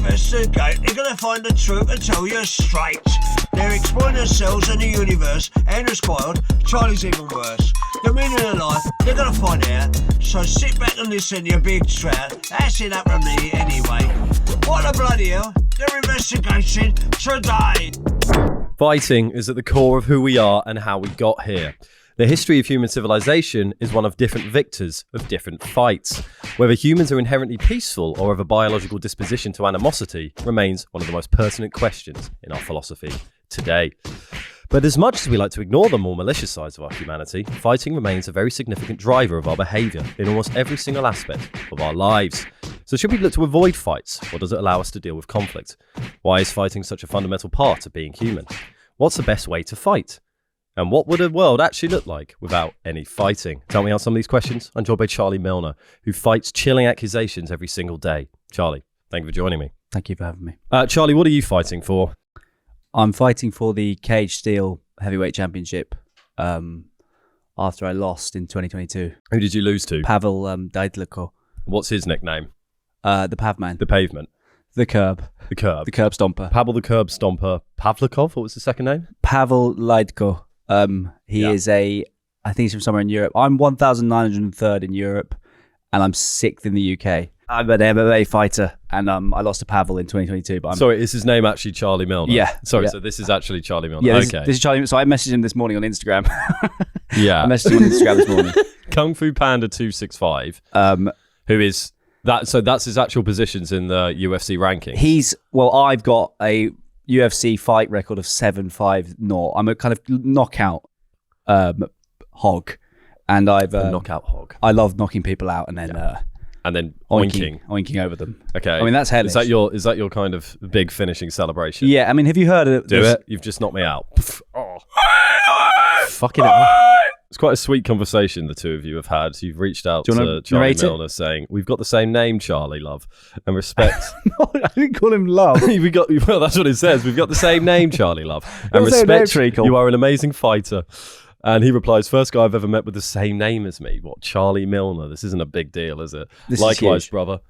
investigate, they're going to find the truth and tell you straight. They're exploring themselves and the universe, and are spoiled. Charlie's even worse. The meaning of life, they're going to find out. So sit back and listen, you big trout. That's it up from me anyway. What the bloody hell? They're investigating today. Fighting is at the core of who we are and how we got here. The history of human civilization is one of different victors of different fights. Whether humans are inherently peaceful or have a biological disposition to animosity remains one of the most pertinent questions in our philosophy today. But as much as we like to ignore the more malicious sides of our humanity, fighting remains a very significant driver of our behaviour in almost every single aspect of our lives. So should we look to avoid fights, or does it allow us to deal with conflict? Why is fighting such a fundamental part of being human? What's the best way to fight? And what would a world actually look like without any fighting? Tell me out some of these questions. I'm joined by Charlie Milner, who fights chilling accusations every single day. Charlie, thank you for joining me. Thank you for having me. Charlie, what are you fighting for? I'm fighting for the Cage Steel Heavyweight Championship after I lost in 2022. Who did you lose to? Pavel Daidliko. What's his nickname? The Pavman. The Pavement. The Curb. The Curb. The Curb Stomper. Pavel the Curb Stomper. Pavlikov, what was the second name? Pavel Daidliko. He is I think he's from somewhere in Europe. I'm 1,903rd in Europe, and I'm 6th in the UK. I'm an MMA fighter, and I lost to Pavel in 2022. But Sorry, is his name actually Charlie Milner? Yeah. Sorry, yeah. So this is actually Charlie Milner. Yeah, okay. This is Charlie. So I messaged him this morning on Instagram. Yeah. I messaged him on Instagram this morning. Kung Fu Panda 265. Who is that? So that's his actual positions in the UFC rankings. I've got a UFC fight record of 7-5-0. I'm a kind of knockout hog, and I've a knockout hog. I love knocking people out and then oinking over them. Okay, I mean that's hellish. Is that your kind of big finishing celebration? Yeah, I mean, have you heard of Do it? You've just knocked me out. Oh. Fucking hell. It's quite a sweet conversation the two of you have had. You've reached out to Charlie Milner saying, we've got the same name, Charlie, love, and respect. No, I didn't call him love. Well, that's what it says. We've got the same name, Charlie, love, and respect. You are an amazing fighter. And he replies, first guy I've ever met with the same name as me. What, Charlie Milner? This isn't a big deal, is it? Likewise, brother.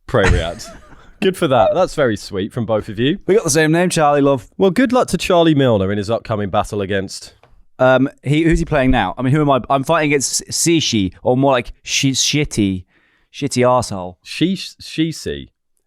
Pray react. Good for that. That's very sweet from both of you. We got the same name, Charlie, love. Well, good luck to Charlie Milner in his upcoming battle against... Who's he playing now? I mean, who am I? I'm fighting against Sishi, or more like shitty arsehole.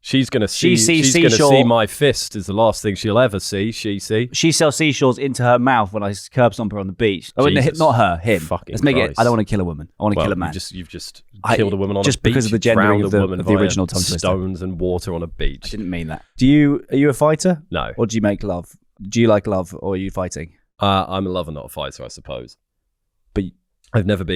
She's gonna see my fist is the last thing she'll ever see. She sells seashores into her mouth when I curb stomp her on the beach. Oh, not her, him. Fucking Let's make Christ. it. I don't want to kill a woman. I want to kill a man. You've just killed a woman on a beach. Just because of the gendering of the original tongue twister. Stones and water on a beach. I didn't mean that. Are you a fighter? No. Or do you make love? Do you like love, or are you fighting? I'm a lover, not a fighter, I suppose. But I've never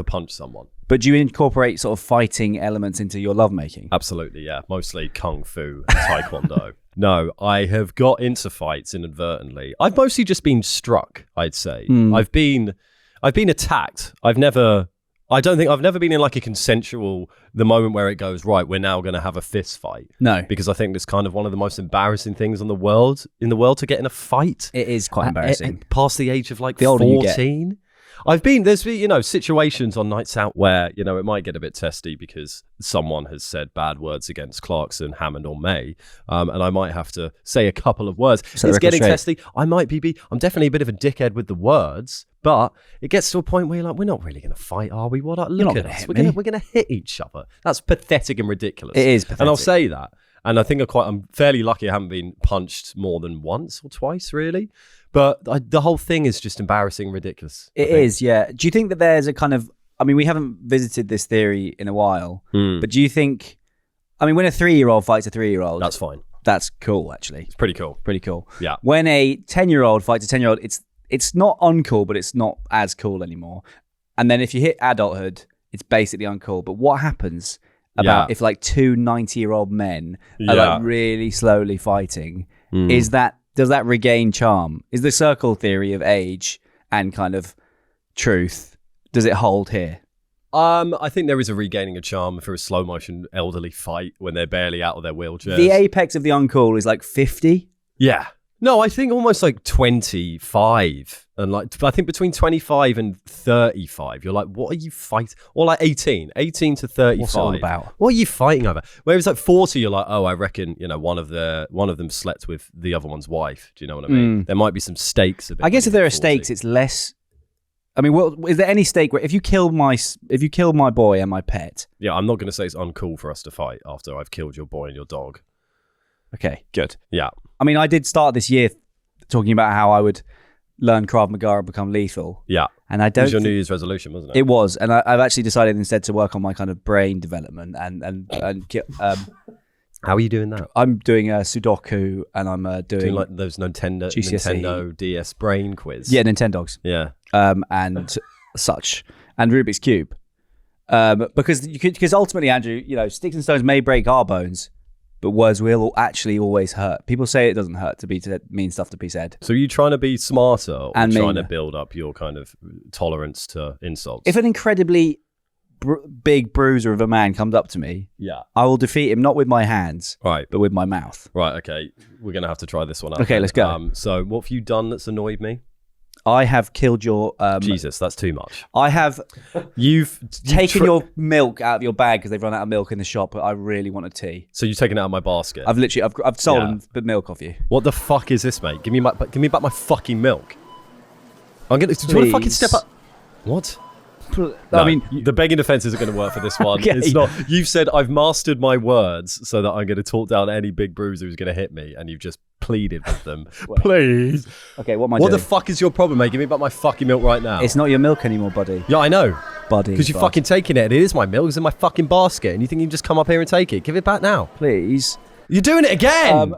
punched someone. But do you incorporate sort of fighting elements into your lovemaking? Absolutely, yeah. Mostly kung fu and taekwondo. No, I have got into fights inadvertently. I've mostly just been struck, I'd say. I've been attacked. I don't think I've never been in like a consensual, the moment where it goes, right, we're now going to have a fist fight. No. Because I think it's kind of one of the most embarrassing things in the world to get in a fight. It is quite embarrassing. Past the age of like the 14. There's been, situations on nights out where, it might get a bit testy because someone has said bad words against Clarkson, Hammond or May. And I might have to say a couple of words. It's getting testy. I'm definitely a bit of a dickhead with the words, but it gets to a point where you're like, we're not really going to fight, are we? Look at us. We're going to hit each other. That's pathetic and ridiculous. It is pathetic. And I'll say that. And I think I'm fairly lucky I haven't been punched more than once or twice, really. But the whole thing is just embarrassing, ridiculous. It is, yeah. Do you think that there's a kind of... I mean, we haven't visited this theory in a while, but do you think... I mean, when a 3-year-old fights a 3-year-old... That's fine. That's cool, actually. It's pretty cool. Pretty cool. Yeah. When a 10-year-old fights a 10-year-old, it's not uncool, but it's not as cool anymore. And then if you hit adulthood, it's basically uncool. But what happens about if like two 90-year-old men are like really slowly fighting? Does that regain charm? Is the circle theory of age and kind of truth, does it hold here? I think there is a regaining of charm for a slow motion elderly fight when they're barely out of their wheelchairs. The apex of the uncool is like 50. Yeah. No, I think almost like 25. And like, I think between 25 and 35, you're like, what are you fighting? Or like 18 to 35. What's it all about? What are you fighting over? Whereas like 40, you're like, oh, I reckon, one of them slept with the other one's wife. Do you know what I mean? There might be some stakes. I guess if there are stakes, it's less. I mean, is there any stake where if you kill my boy and my pet? Yeah, I'm not going to say it's uncool for us to fight after I've killed your boy and your dog. Okay, good. Yeah. I mean, I did start this year talking about how I would learn Krav Maga and become lethal. Yeah. And I don't. It was your New Year's resolution, wasn't it? It was, and I've actually decided instead to work on my kind of brain development and How are you doing that? I'm doing a Sudoku, and I'm doing like those Nintendo DS brain quiz. Yeah, Nintendogs. Yeah. And such, and Rubik's Cube. Because ultimately, Andrew, sticks and stones may break our bones, but words will actually always hurt. People say it doesn't hurt to be mean stuff to be said. So you trying to be smarter or and trying to build up your kind of tolerance to insults? If an incredibly big bruiser of a man comes up to me, yeah, I will defeat him not with my hands, right, but with my mouth. Right. Okay, we're gonna have to try this one out. Okay, let's go. So what have you done that's annoyed me? I have killed your... Jesus, that's too much. I have You've taken your milk out of your bag because they've run out of milk in the shop, but I really want a tea. So you've taken it out of my basket? I've stolen the milk off you. What the fuck is this, mate? Give me back my fucking milk. Do you want to fucking step up? What? No, I mean, the begging defense isn't going to work for this one. Okay. It's not. You've said I've mastered my words so that I'm going to talk down any big bruiser who's going to hit me, and you've just pleaded with them. Please. Okay, what am I What doing? the fuck is your problem, mate? Give me back my fucking milk right now. It's not your milk anymore, buddy. Yeah, I know. Buddy. Because you're fucking taking it. It is my milk. It's in my fucking basket, and you think you can just come up here and take it. Give it back now. Please. You're doing it again.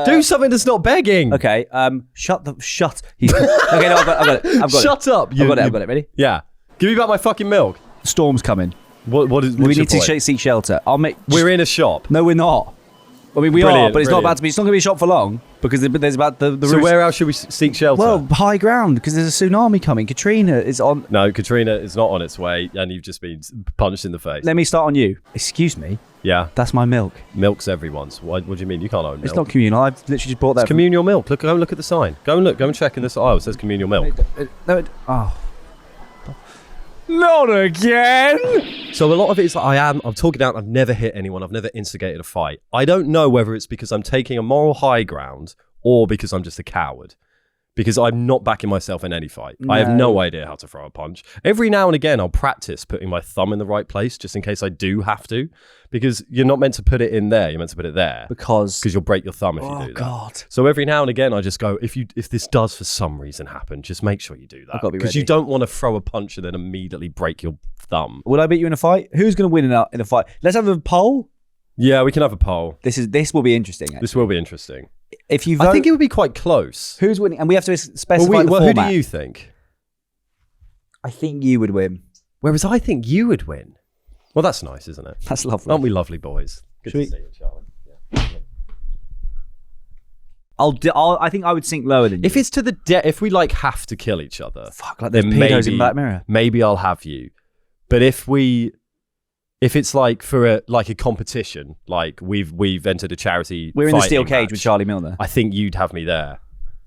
Do something that's not begging. Okay. Shut. Okay, no, I've got it. Shut up. I've got it. Ready? Yeah. Give me back my fucking milk. Storm's coming. What's we your need to point? seek shelter. We're in a shop. No, we're not. I mean, we Brilliant, are, but it's not brilliant. about to be. It's not going to be a shop for long because there's about the. So where else should we seek shelter? Well, high ground because there's a tsunami coming. Katrina is on. No, Katrina is not on its way, and you've just been punched in the face. Let me start on you. Excuse me. Yeah, That's my milk. milk's everyone's. What do you mean? You can't own milk. It's not communal. I've literally just bought that. It's communal milk. Go and look at the sign. Go and check in this aisle. It says communal milk. Not again. So a lot of it is like I'm talking out. I've never hit anyone. I've never instigated a fight. I don't know whether it's because I'm taking a moral high ground or because I'm just a coward. Because I'm not backing myself in any fight. I have no idea how to throw a punch. Every now and again, I'll practice putting my thumb in the right place just in case I do have to. Because you're not meant to put it in there. You're meant to put it there. Because you'll break your thumb if you do that. God. So every now and again, I just go, if this does for some reason happen, just make sure you do that. I've got to be because ready. you don't want to throw a punch and then immediately break your thumb. Would I beat you in a fight? Who's going to win in a fight? Let's have a poll. Yeah, we can have a poll. This will be interesting. Actually. This will be interesting. If you vote, I think it would be quite close. Who's winning? And we have to specify the who format. do you think? I think you would win. Whereas I think you would win. Well, that's nice, isn't it? That's lovely. Aren't we lovely boys? Good to see you, Charlie. Yeah. I think I would sink lower than you. If it's to the if we like have to kill each other, fuck, like there's pedos in Black Mirror. Maybe I'll have you. But if it's like for a competition, like we've entered a charity. We're in the steel fighting cage match, with Charlie Milner. I think you'd have me there.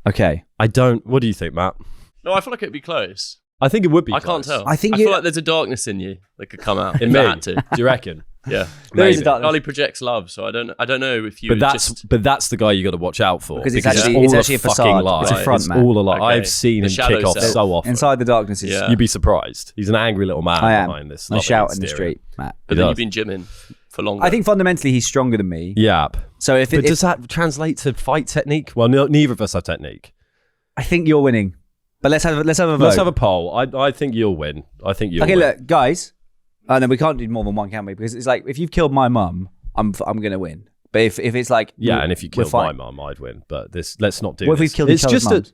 Okay. I don't. What do you think, Matt? No, I feel like it'd be close. I think it would be. I close. can't tell. I think feel like there's a darkness in you that could come out. In if me? I had to. Do you reckon? Yeah. There is a Maybe. darkness. Charlie projects love, so I don't know if you. But that's the guy you got to watch out for Because it's actually a facade. Lie. It's a front, It's man. all a lie. Okay. I've seen The him shadow kick off self. so often. Inside the darkness is. Yeah. You'd be surprised. He's an angry little man I am. behind this. I lovely shout in the exterior. street, Matt. But He then does. you've been gymming for longer. I think fundamentally he's stronger than me. Yep. So if But does that translate to fight technique? Well, neither of us have technique. I think you're winning. But let's have a vote. Let's have a poll. I think you'll win. I think you'll Okay, win. look, guys. No, we can't do more than one, can we? Because it's like if you've killed my mum, I'm going to win. But if it's like And if you we're killed my fine. mum, I'd win. But let's not do What if this. we've killed each other's mums?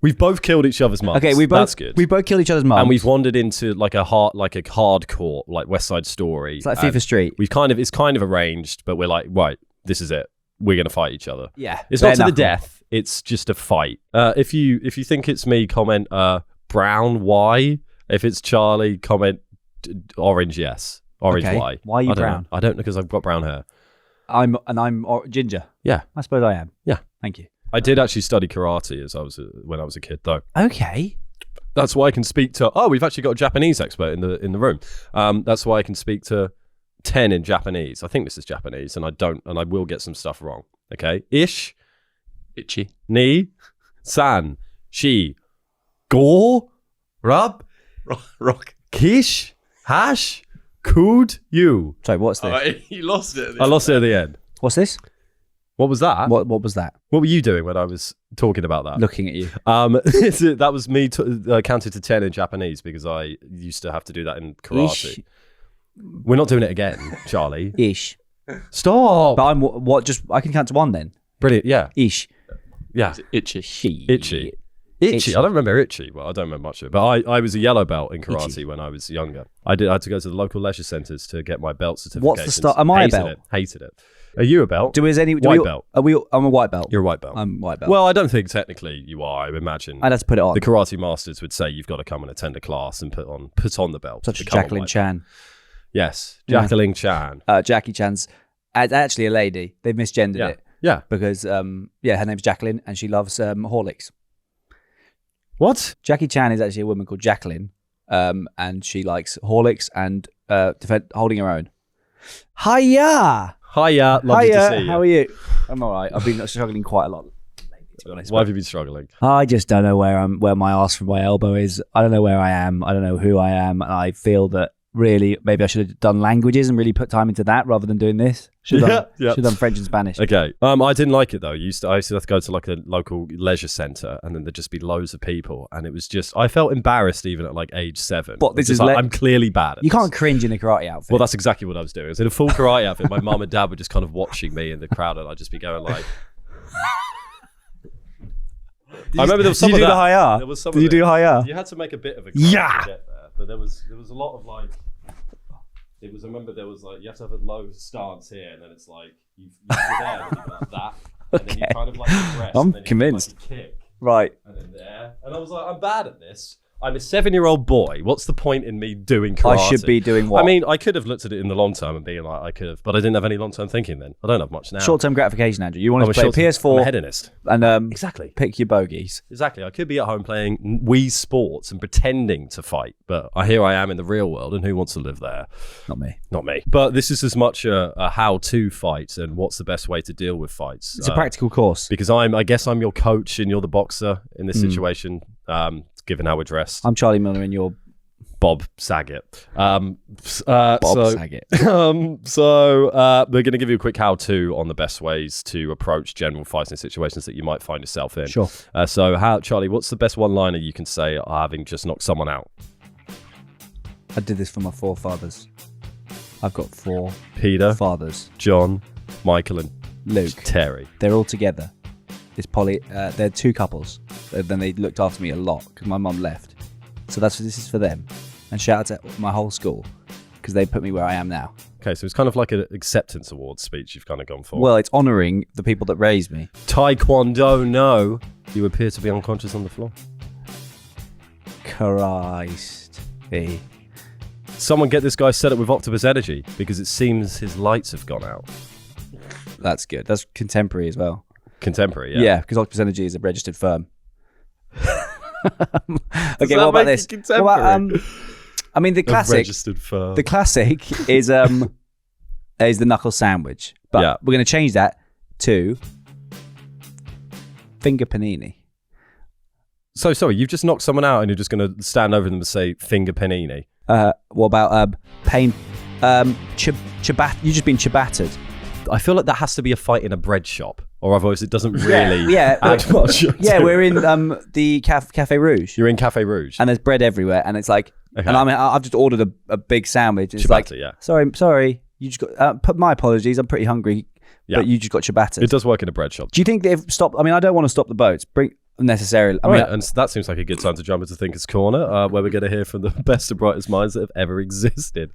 We've both killed each other's mums. Okay, That's good. We both killed each other's mums. And we've wandered into like a hardcore like West Side Story. It's like FIFA Street. It's kind of arranged, but we're like, right, this is it. We're gonna fight each other. Yeah, It's bare not to the knuckle. death. It's just a fight. If you think it's me, comment brown Y. If it's Charlie, comment orange yes. Orange Okay. Y. Why are you I don't brown? know. I don't know because I've got brown hair. I'm ginger. Yeah. I suppose I am. Yeah. Thank you. I did actually study karate when I was a kid, though. Okay. That's why I can speak to. Oh, we've actually got a Japanese expert in the room. That's why I can speak to 10 in Japanese. I think this is Japanese, and I will get some stuff wrong. Okay, ish, Itchy. ni, san, shi, go, rub, Rock. kish, hash, kud, you. Sorry, what's this? Oh, you lost it. I lost it at the end. What's this? What was that? What was that? What were you doing when I was talking about that? Looking at you. That was me counted to 10 in Japanese because I used to have to do that in karate. Ish. We're not doing it again, Charlie. Ish. Stop. But I'm what? Just I can count to 1 then. Brilliant. Yeah. Ish. Yeah. Itchy. She. Itchy. Itchy. I don't remember Itchy. Well, I don't remember much of it. But I was a yellow belt in karate Itchy. when I was younger. I had to go to the local leisure centres to get my belt certifications. What's the start? Am I a belt? Hated it. Are you a belt? White belt. I'm a white belt. You're a white belt. I'm white belt. Well, I don't think technically you are. I imagine I'd have to put it on. the karate masters would say you've got to come and attend a class and put on the belt. Such to as become a Jacqueline white Chan. belt. Yes, Yeah. Jacqueline Chan. Jackie Chan's actually a lady. They've misgendered Yeah. it Yeah. because her name's Jacqueline and she loves Horlicks. What? Jackie Chan is actually a woman called Jacqueline, and she likes Horlicks and holding her own. Hiya! Hiya, lovely to see you. How are you? I'm all right. I've been struggling quite a lot, to be honest. Why have you been struggling? I just don't know where my arse from my elbow is. I don't know where I am. I don't know who I am. And I feel that really maybe I should have done languages and really put time into that rather than doing this. Should have done French and Spanish. Okay. I didn't like it though. I used to have to go to like a local leisure centre, and then there'd just be loads of people, and it was just I felt embarrassed even at like age 7. But this Just is like, I'm clearly bad at You this. can't cringe in a karate outfit. Well, that's exactly what I was doing. I was in a full karate outfit. My mum and dad were just kind of watching me in the crowd, and I'd just be going like. I remember there was some Did of you do that. the hiya? There was some Did of you it. do hiya? You had to make a bit of a Yeah. to get there, but there was a lot of like. It was. I remember there was like you have to have a low stance here, and then it's like you're there, and you go like that, and then you Okay. kind of like progress. I'm and then you do, convinced. Like, a kick, Right. and then there, and I was like, I'm bad at this. I'm a 7-year-old boy. What's the point in me doing karate? I should be doing what? I mean, I could have looked at it in the long term and being like, I could have, but I didn't have any long-term thinking then. I don't have much now. Short-term gratification, Andrew. You want I'm to a play short-term- I'm a PS4 hedonist. and Exactly. pick your bogeys. Exactly. I could be at home playing Wii Sports and pretending to fight, but here I am in the real world, and who wants to live there? Not me. Not me. But this is as much a how-to fight and what's the best way to deal with fights. It's a practical course. Because I guess I'm your coach and you're the boxer in this situation, given how we're dressed. I'm Charlie Milner and you're Bob Saget. Bob Saget. So we're going to give you a quick how-to on the best ways to approach general fighting situations that you might find yourself in. Sure. Charlie, what's the best one-liner you can say having just knocked someone out? I did this for my forefathers. I've got 4 Peter, fathers. John, Michael, and Luke. Terry. They're all together. It's they're 2 couples. Then they looked after me a lot because my mum left. So this is for them. And shout out to my whole school because they put me where I am now. Okay, so it's kind of like an acceptance award speech you've kind of gone for. Well, it's honouring the people that raised me. Taekwondo, no. You appear to be unconscious on the floor. Christ. Hey. Someone get this guy set up with Octopus Energy because it seems his lights have gone out. That's good. That's contemporary as well. Contemporary, Yeah, because Octopus Energy is a registered firm. Okay, that what about make this? it contemporary? What about, I mean, the classic. Registered firm. The classic is the knuckle sandwich, but Yeah. we're going to change that to finger panini. So sorry, you've just knocked someone out and you're just going to stand over them and say finger panini. What about pain? You just been ciabatted. I feel like that has to be a fight in a bread shop, or otherwise it doesn't really add much. Yeah, we're in the Cafe Rouge. You're in Cafe Rouge. And there's bread everywhere, and it's like, Okay. and I've just ordered a big sandwich. It's Ciabatta, like, yeah. sorry, you just got. My apologies, I'm pretty hungry, Yeah. but you just got ciabatted. It does work in a bread shop. Do you think they've stopped? I mean, I don't want to stop the boats. Necessarily. I All mean, right, and that seems like a good time to jump into Thinker's Corner, where we're going to hear from the best and brightest minds that have ever existed.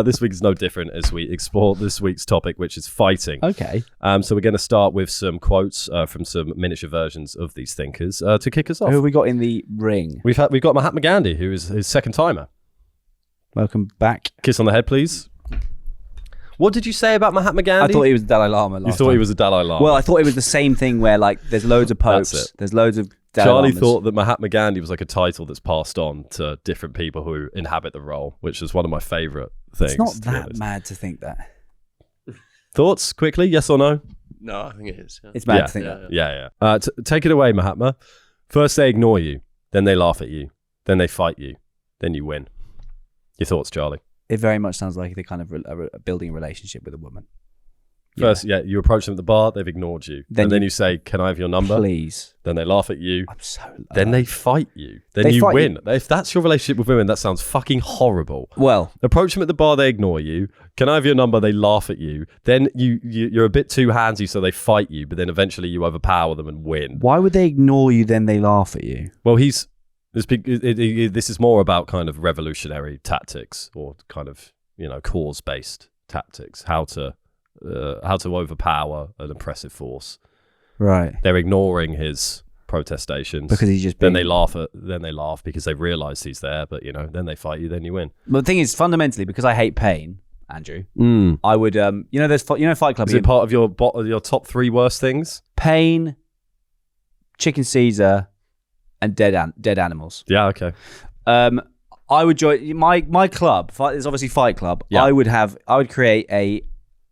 This week is no different as we explore this week's topic, which is fighting. okay. So we're going to start with some quotes from some miniature versions of these thinkers to kick us off. Who have we got in the ring? We've got Mahatma Gandhi, who is his second timer. Welcome back. Kiss on the head, please. What did you say about Mahatma Gandhi? I thought he was the Dalai Lama. You thought he was the Dalai Lama. Well, I thought it was the same thing where like there's loads of popes, That's it. there's loads of Dalai Charlie Lamas. thought that Mahatma Gandhi was like a title that's passed on to different people who inhabit the role, which is one of my favourite things. It's not to be that honest. mad to think that. Thoughts quickly? Yes or no? No, I think it is. Yeah. It's mad Yeah. to think that. Yeah. Take it away, Mahatma. First they ignore you, then they laugh at you, then they fight you, then you win. Your thoughts, Charlie? It very much sounds like they're kind of building a relationship with a woman. First, you approach them at the bar, they've ignored you. Then you say, can I have your number? Please. Then they laugh at you. I'm so Then they fight you. Then They you fight win. If that's your relationship with women, that sounds fucking horrible. Well, Approach them at the bar, they ignore you. Can I have your number? They laugh at you. Then you're a bit too handsy, so they fight you. But then eventually you overpower them and win. why would they ignore you then they laugh at you? Well, this is more about kind of revolutionary tactics or kind of cause-based tactics. How to overpower an oppressive force. Right. They're ignoring his protestations Because he's just then being... they laugh because they realise he's there. But then they fight you, then you win. But the thing is, fundamentally, because I hate pain, Andrew, Mm. I would, there's Fight Club. Is it part of your top 3 worst things? Pain, chicken Caesar, and dead animals. Yeah. Okay. I would join my club. There's obviously Fight Club. Yeah. I would create a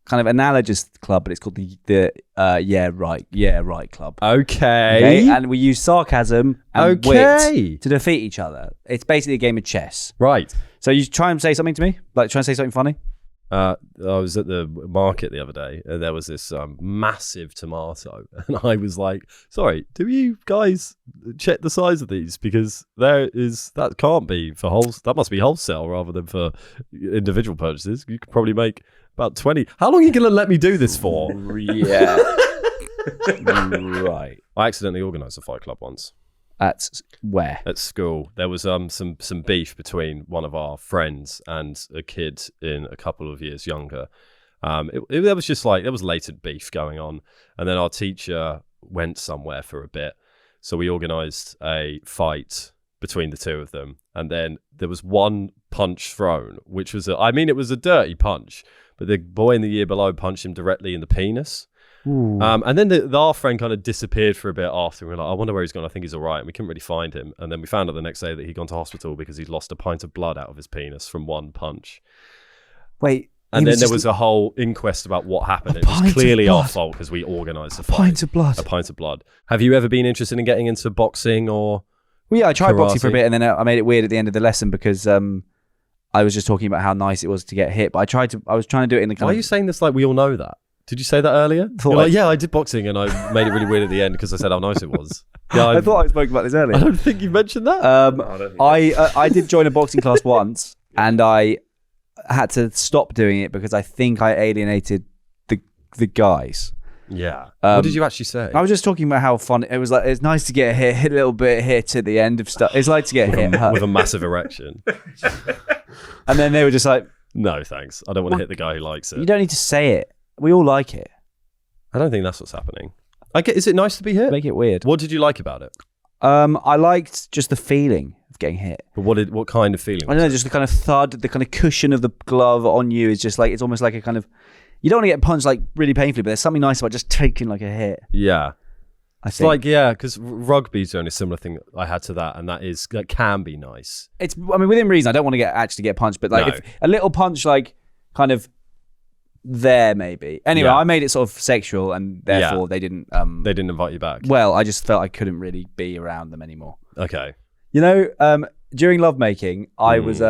kind of analogous club, but it's called the Yeah Right Club. Okay. And we use sarcasm and wit to defeat each other. It's basically a game of chess. Right. So you try and say something to me, like try and say something funny. I was at the market the other day and there was this massive tomato and I was like, sorry, do you guys check the size of these? Because that can't be for that must be wholesale rather than for individual purchases. You could probably make about 20. How long are you going to let me do this for? Yeah. Right. I accidentally organised a fight club once. At where? At school. There was some beef between one of our friends and a kid in a couple of years younger. There was just there was latent beef going on. And then our teacher went somewhere for a bit. So we organised a fight between the two of them. And then there was one punch thrown, which was it was a dirty punch. But the boy in the year below punched him directly in the penis. And then our friend kind of disappeared for a bit after. We were like, I wonder where he's gone. I think he's all right. And we couldn't really find him. And then we found out the next day that he'd gone to hospital because he'd lost a pint of blood out of his penis from one punch. Wait. And then there was a whole inquest about what happened. It was clearly our fault because we organised a fight. Pint of blood. A pint of blood. Have you ever been interested in getting into boxing or... Well, yeah, I tried boxing for a karate? bit and then I made it weird at the end of the lesson because I was just talking about how nice it was to get hit. But I was trying to do it in the kind Why are you saying this like we all know that? Did you say that earlier? Yeah, I did boxing and I made it really weird at the end because I said how nice it was. Yeah, I thought I spoke about this earlier. I don't think you mentioned that. I did join a boxing class once and I had to stop doing it because I think I alienated the guys. Yeah. What did you actually say? I was just talking about how fun it was. Like it's nice to get hit a little bit hit at the end of stuff. It's like to get hit with a massive erection. And then they were just like, no, thanks. I don't want to hit the guy who likes it. you don't need to say it. We all like it. I don't think that's what's happening. Is it nice to be hit? Make it weird. What did you like about it? I liked just the feeling of getting hit. But what kind of feeling? I don't know, just the kind of thud, the kind of cushion of the glove on you is just like, it's almost like a kind of, you don't want to get punched like really painfully, but there's something nice about just taking like a hit. Yeah. I It's think. because rugby's the only similar thing I had to that, and that is that can be nice. Within reason, I don't want to actually get punched, but like No. if a little punch, like kind of there maybe. Anyway, Yeah. I made it sort of sexual and therefore they didn't. They didn't invite you back. Well, I just felt I couldn't really be around them anymore. Okay. During lovemaking, I was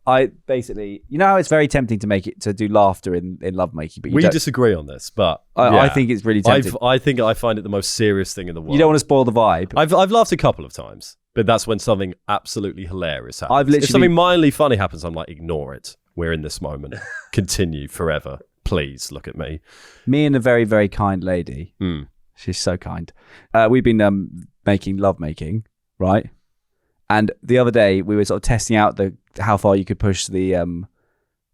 I basically, how it's very tempting to do laughter in lovemaking, but We disagree on this, but I think it's really tempting. I find it the most serious thing in the world. You don't want to spoil the vibe. I've laughed a couple of times, but that's when something absolutely hilarious happens. I've literally- if something mildly funny happens, I'm like, ignore it. We're in this moment. Continue forever. Please look at me. Me and a very, very kind lady. She's so kind. We've been making lovemaking, right? And the other day we were sort of testing out how far you could push the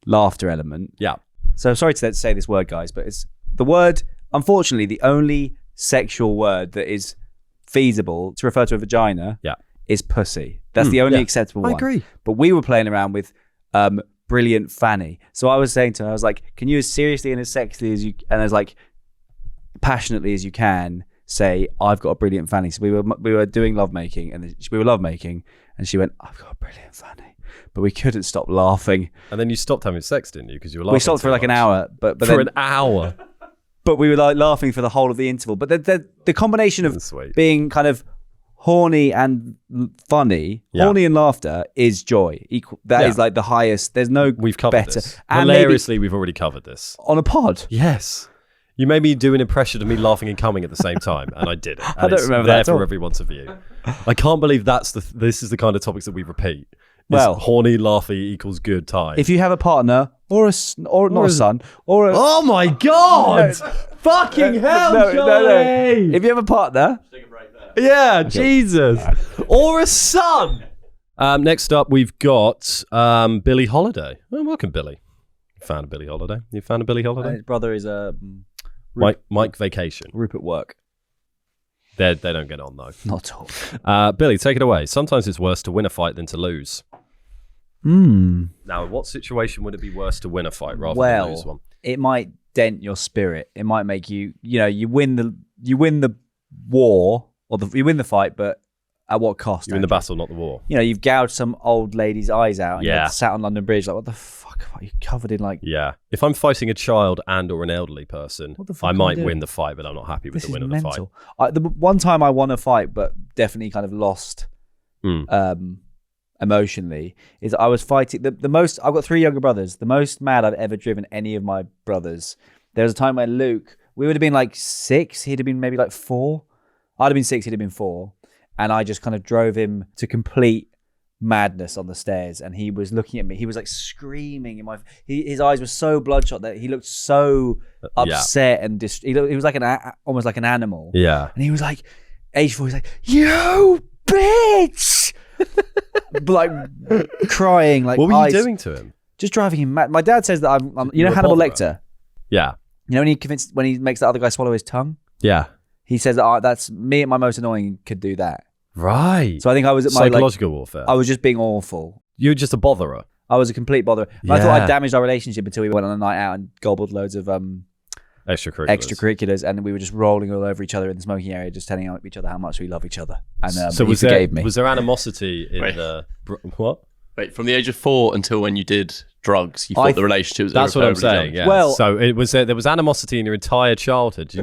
laughter element. Yeah. So sorry to say this word, guys, but it's the word. Unfortunately, the only sexual word that is feasible to refer to a vagina. Yeah. Is pussy. That's the only acceptable one. I agree. But we were playing around with brilliant fanny. So I was saying to her, I was like, can you as seriously and as sexily as you, and as like passionately as you can say, I've got a brilliant fanny. So we were doing lovemaking, and we were lovemaking, and she went, I've got a brilliant fanny. But we couldn't stop laughing. And then you stopped having sex, didn't you? Because you were laughing. We stopped for like an hour, but for then, an hour. But we were like laughing for the whole of the interval. But the combination of being kind of horny and funny, horny and laughter is joy. Equal. That is like the highest. There's no We've covered better. this. And Hilariously, we've already covered this. On a pod? Yes. You made me do an impression of me laughing and coming at the same time, and I did it. And I don't remember that at all. for everyone to view. I can't believe this is the kind of topics that we repeat. Well, horny, laughy equals good time. If you have a partner or not a son or a... Oh my God! Fucking hell, Johnny! If you have a partner... Yeah, Jesus. Or a son. Next up, we've got Billie Holiday. Oh, welcome, Billy. Fan of Billie Holiday? You fan of Billie Holiday? His brother is Mike Vacation. Rupert Work. They don't get on though. Not at all. Billy, take it away. Sometimes it's worse to win a fight than to lose. Now, in what situation would it be worse to win a fight rather than lose one? It might dent your spirit. It might make you, you win the war or you win the fight, but at what cost? You win the battle, not the war. You've gouged some old lady's eyes out. And Yeah. you're sat on London Bridge like, what the fuck? Are you covered in like? Yeah. If I'm fighting a child and or an elderly person, What the fuck I am I might doing? win the fight, but I'm not happy with This the win is of the mental. fight. The one time I won a fight, but definitely kind of lost emotionally, is I was fighting the most. I've got 3 younger brothers. The most mad I've ever driven any of my brothers. There was a time when Luke, we would have been like 6. He'd have been maybe like 4. I'd have been 6. He'd have been 4. And I just kind of drove him to complete madness on the stairs. And he was looking at me. He was like screaming in my. His eyes were so bloodshot that he looked so upset and he was like almost like an animal. Yeah. And he was like, age 4. He's like, "You bitch!" But like crying. Like, what were you doing to him? Just driving him mad. My dad says that I'm you know Hannibal Lecter. Yeah. You know when he makes the other guy swallow his tongue. Yeah. He says that that's me at my most annoying could do that. Right. So I think I was at my psychological warfare. I was just being awful. You were just a botherer. I was a complete bother. I thought I damaged our relationship until we went on a night out and gobbled loads of extracurriculars, and we were just rolling all over each other in the smoking area, just telling each other how much we love each other. And so he forgave me. Was there animosity in the what? Wait, from the age of 4 until when you did drugs, you thought the relationship was That's what I'm irreparably saying. damaged. Yeah. Well, so it was there was animosity in your entire childhood.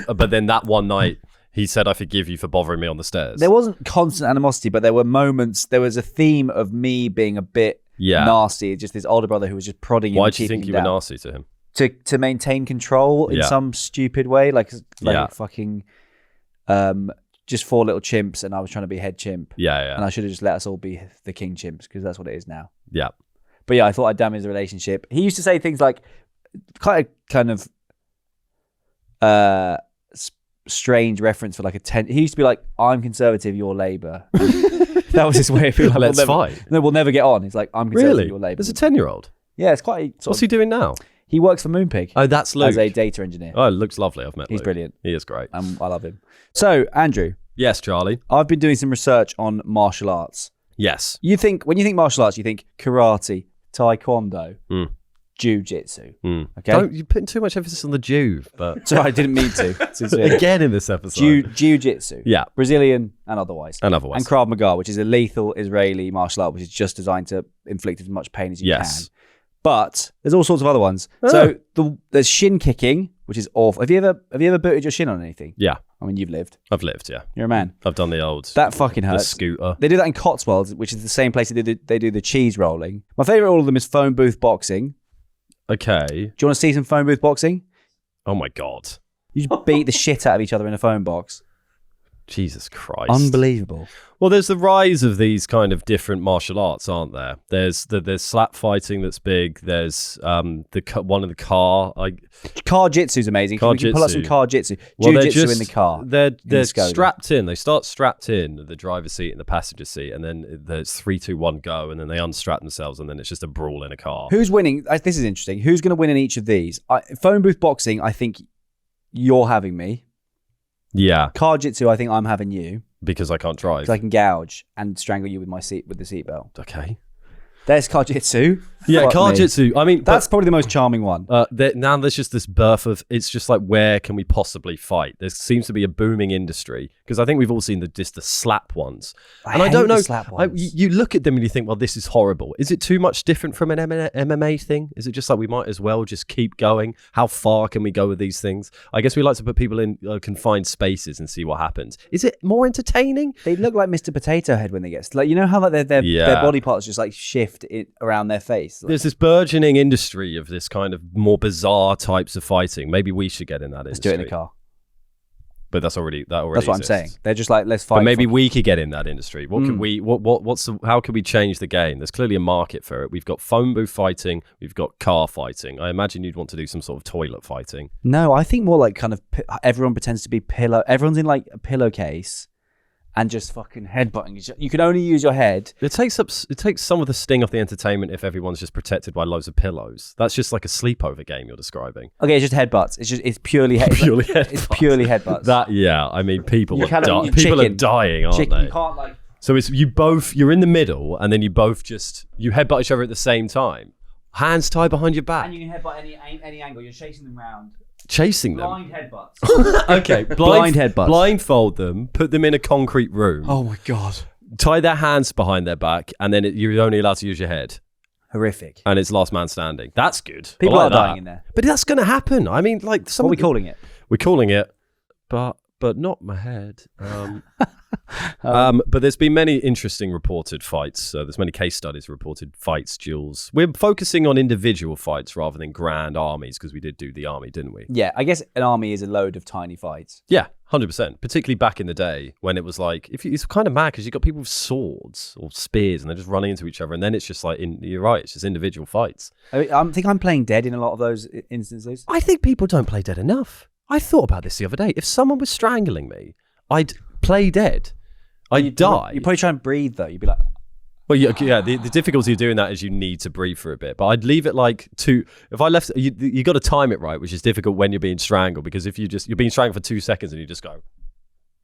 But then that one night, he said, "I forgive you for bothering me on the stairs." There wasn't constant animosity, but there were moments. There was a theme of me being a bit nasty. Just this older brother who was just prodding him. Why do you think you were nasty to him? To maintain control in some stupid way, like fucking just 4 little chimps, and I was trying to be head chimp. Yeah. And I should have just let us all be the king chimps, because that's what it is now. Yeah. But yeah, I thought I damaged the relationship. He used to say things like kind of strange reference for like he used to be like, "I'm conservative, you're Labour." That was his way of being like, let's fight. No, we'll never get on. He's like, "I'm conservative, Really? you're Labour." There's a 10-year-old. Yeah, it's quite. What's he doing now? He works for Moonpig. Oh, that's Luke. As a data engineer. Oh, it looks lovely. I've met He's Luke. brilliant. He is great. I love him. So, Andrew. Yes, Charlie. I've been doing some research on martial arts. Yes. When you think martial arts, you think karate, taekwondo, jiu-jitsu. Okay? You're putting too much emphasis on the Jew, but Sorry, I didn't mean to. Again in this episode. Jiu-jitsu. Yeah. Brazilian and otherwise. And otherwise. And Krav Maga, which is a lethal Israeli martial art, which is just designed to inflict as much pain as you can. But there's all sorts of other ones. Oh. So there's shin kicking, which is awful. Have you ever booted your shin on anything? Yeah. I mean, you've lived. I've lived, yeah. You're a man. I've done the old... That fucking hurts. The scooter. They do that in Cotswolds, which is the same place they do the cheese rolling. My favourite of all of them is phone booth boxing. Okay. Do you want to see some phone booth boxing? Oh my God. You just beat the shit out of each other in a phone box. Jesus Christ. Unbelievable. Well, there's the rise of these kind of different martial arts, aren't there? There's slap fighting that's big. There's one in the car. Car jitsu's amazing. We can pull up some car jitsu. Jiu-jitsu in the car. They're strapped in. They start strapped in the driver's seat and the passenger seat, and then there's 3, 2, 1, go, and then they unstrap themselves, and then it's just a brawl in a car. Who's winning? This is interesting. Who's going to win in each of these? Phone booth boxing, I think you're having me. Yeah. Car jitsu, I think I'm having you. Because I can't drive. Because I can gouge and strangle you with the seatbelt. Okay. There's Kajitsu. Yeah, Fuck me. Kajitsu. I mean, That's probably the most charming one. now there's just this birth of, it's just like, where can we possibly fight? There seems to be a booming industry, because I think we've all seen the slap ones. I And I hate don't the know, slap ones. you look at them and you think, well, this is horrible. Is it too much different from an MMA thing? Is it just like we might as well just keep going? How far can we go with these things? I guess we like to put people in confined spaces and see what happens. Is it more entertaining? They look like Mr. Potato Head when they get like, you know how like their body parts just like shift around their face. Like, there's this burgeoning industry of this kind of more bizarre types of fighting. Maybe we should get in that industry. let's do it in the car. But that's already That's what I'm exists. saying. They're just like, let's fight. But maybe we could get in that industry. What could we? How could we change the game? There's clearly a market for it. We've got phone booth fighting. We've got car fighting. I imagine you'd want to do some sort of toilet fighting. No, I think more like kind of everyone pretends to be everyone's in like a pillowcase and just fucking headbutting. You can only use your head. It takes some of the sting off the entertainment if everyone's just protected by loads of pillows. That's just like a sleepover game you're describing. Okay, it's just headbutts. It's purely headbutts. It's purely headbutts. I mean, people are dying, aren't Chicken, they? you can't like. So it's you're in the middle, and then you headbutt each other at the same time. Hands tied behind your back. And you can headbutt any angle. You're chasing them round. Chasing them. Blind headbutts. Okay, Blind headbutts. Blindfold them, put them in a concrete room, Oh my god. tie their hands behind their back, and then you're only allowed to use your head. Horrific. And it's last man standing. That's good. People I are like dying that. in there. But that's going to happen. I mean, like, What are we calling it? We're calling it, but not my head. But there's been many interesting reported fights. There's many case studies reported fights, duels. We're focusing on individual fights rather than grand armies, because we did do the army, didn't we? Yeah, I guess an army is a load of tiny fights. Yeah, 100%. Particularly back in the day when it was like, it's kind of mad because you've got people with swords or spears and they're just running into each other, and then it's just like, you're right, it's just individual fights. I think I'm playing dead in a lot of those instances. I think people don't play dead enough. I thought about this the other day. If someone was strangling me, I'd play dead. I'd die. You'd probably try and breathe though. You'd be like, well, yeah. The difficulty of doing that is you need to breathe for a bit. But I'd leave it like if I left, you got to time it right, which is difficult when you're being strangled, because if you're being strangled for 2 seconds and you just go,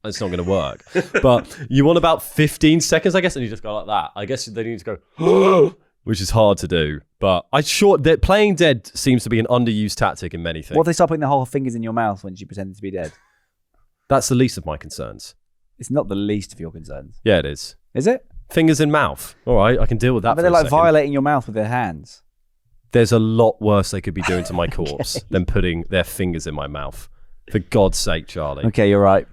it's not going to work. But you want about 15 seconds, I guess, and you just go like that. I guess then you need to go, which is hard to do. But that playing dead seems to be an underused tactic in many things. what if they start putting their whole fingers in your mouth when you pretend to be dead? That's the least of my concerns. It's not the least of your concerns. Yeah, it is. Is it? Fingers in mouth. All right, I can deal with that. But for they're a like second. violating your mouth with their hands. There's a lot worse they could be doing to my corpse than putting their fingers in my mouth. For God's sake, Charlie. Okay, you're right.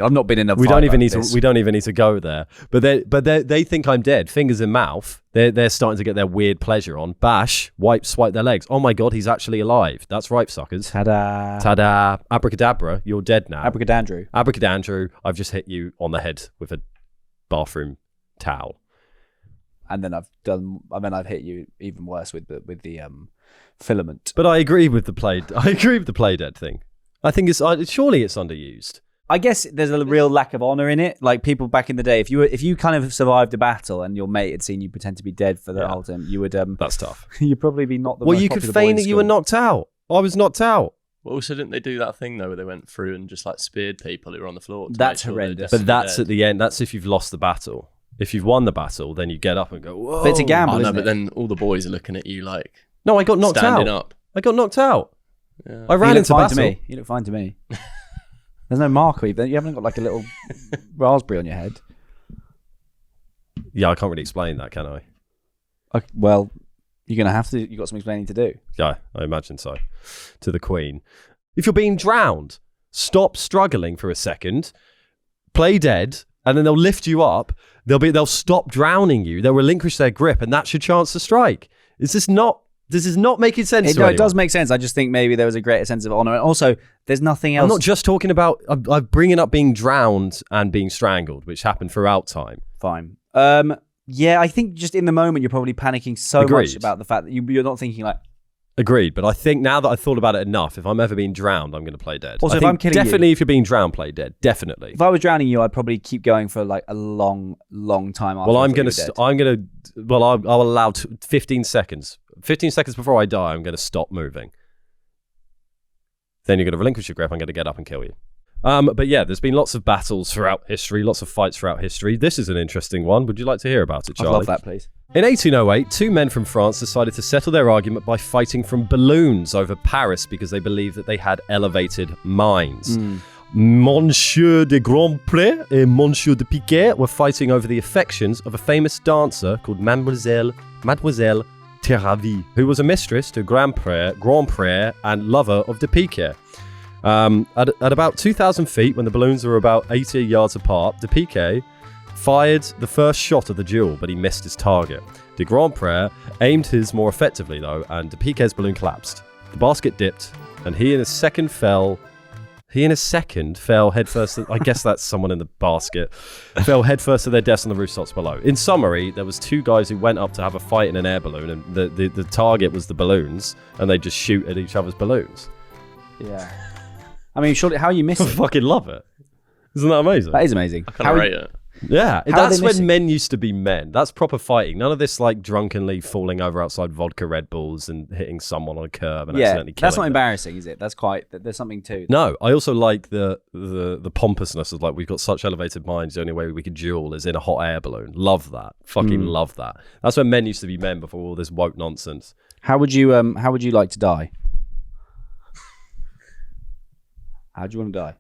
I've not been in a We fight don't even like need this. to. We don't even need to go there. But they think I'm dead. Fingers in mouth. They're starting to get their weird pleasure on. Bash, swipe their legs. Oh my God, he's actually alive. That's right, suckers. Ta-da. Ta-da! Abracadabra, you're dead now. Abracadandrew. Abracadandrew, I've just hit you on the head with a bathroom towel. And then I've hit you even worse with the filament. But I agree with the play. I agree with the play dead thing. I think surely it's underused. I guess there's a real lack of honor in it. Like people back in the day, if you kind of survived a battle and your mate had seen you pretend to be dead for the whole time, you would That's tough. you'd probably be not the Well, most you could popular boy feign in that you were school. knocked out. I was knocked out. Well, also, didn't they do that thing though where they went through and just like speared people who were on the floor? That's horrendous. But that's at the end. That's if you've lost the battle. If you've won the battle, then you get up and go, whoa. But it's a gamble, Oh no, isn't but it? then all the boys are looking at you like No, I got knocked standing out. up. I got knocked out. Yeah. I ran You look into fine battle. to me. You look fine to me. There's no marker even. You haven't got like a little raspberry on your head. Yeah, I can't really explain that, can I? Okay, well, you're gonna have to. You got some explaining to do. Yeah, I imagine so. To the Queen. If you're being drowned, stop struggling for a second, play dead, and then they'll lift you up. They'll stop drowning you. They'll relinquish their grip, and that's your chance to strike. This is not making sense to No, it anyone. does make sense. I just think maybe there was a greater sense of honor, and also there's nothing else. I'm not just talking about. I'm bringing up being drowned and being strangled, which happened throughout time. Fine. Yeah, I think just in the moment you're probably panicking so much Agreed. about the fact that you're not thinking like. Agreed, but I think now that I've thought about it enough, if I'm ever being drowned, I'm going to play dead. Also, I if think I'm killing definitely you- if you're being drowned, play dead. Definitely. If I was drowning you, I'd probably keep going for like a long time after. Well, I thought you were dead. I'll allow 15 seconds. 15 seconds before I die, I'm going to stop moving. Then you're going to relinquish your grip. I'm going to get up and kill you. But yeah, there's been lots of battles throughout history, lots of fights throughout history. This is an interesting one. Would you like to hear about it, Charlie? I'd love that, please. In 1808, two men from France decided to settle their argument by fighting from balloons over Paris because they believed that they had elevated minds. Monsieur de Grandpré and Monsieur de Piquet were fighting over the affections of a famous dancer called Mademoiselle Terravy, who was a mistress to Grandpré and lover of de Piquet. At about 2,000 feet, when the balloons were about 80 yards apart, de Piquet fired the first shot of the duel, but he missed his target. De Grandpré aimed his more effectively, though, and de Piquet's balloon collapsed. The basket dipped, and he in a second fell headfirst. I guess that's someone in the basket. Fell headfirst to their deaths on the rooftops below. In summary, there was two guys who went up to have a fight in an air balloon, and the target was the balloons, and they just shoot at each other's balloons. Yeah. I mean, surely, how are you I missing? fucking love it. Isn't that amazing? That is amazing. I kind of rate it. Yeah, How are that's they when missing? men used to be men. That's proper fighting. None of this like drunkenly falling over outside vodka Red Bulls and hitting someone on a curb and accidentally killing that's not them. embarrassing, is it? That's quite. There's something to. No, I also like the pompousness of like we've got such elevated minds. The only way we could duel is in a hot air balloon. Love that. Fucking love that. That's when men used to be men before all this woke nonsense. How would you like to die? How do you want to die?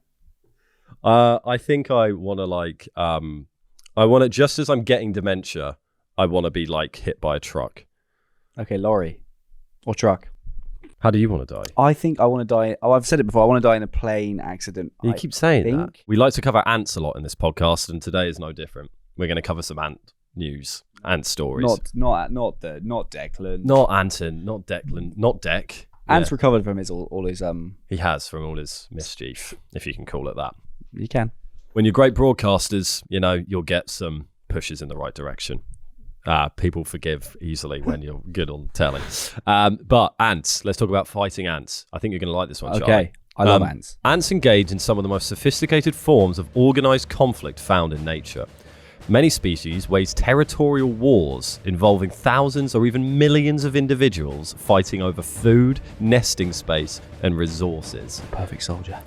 I think I want to just as I'm getting dementia, I want to be like hit by a truck. Okay, lorry or truck. How do you want to die? I think I want to die. Oh, I've said it before. I want to die in a plane accident. You keep saying that. think. We like to cover ants a lot in this podcast, and today is no different. We're going to cover some ant news, ant stories. Not Declan. Not Anton, not Declan, not Deck. Ant's Yeah. recovered from his all his He has from all his mischief, if you can call it that. You can. When you're great broadcasters, you know, you'll get some pushes in the right direction. People forgive easily when you're good on telling. But ants, let's talk about fighting ants. I think you're going to like this one, Charlie. Okay, I love ants. Ants engage in some of the most sophisticated forms of organized conflict found in nature. Many species wage territorial wars involving thousands or even millions of individuals fighting over food, nesting space, and resources. Perfect soldier.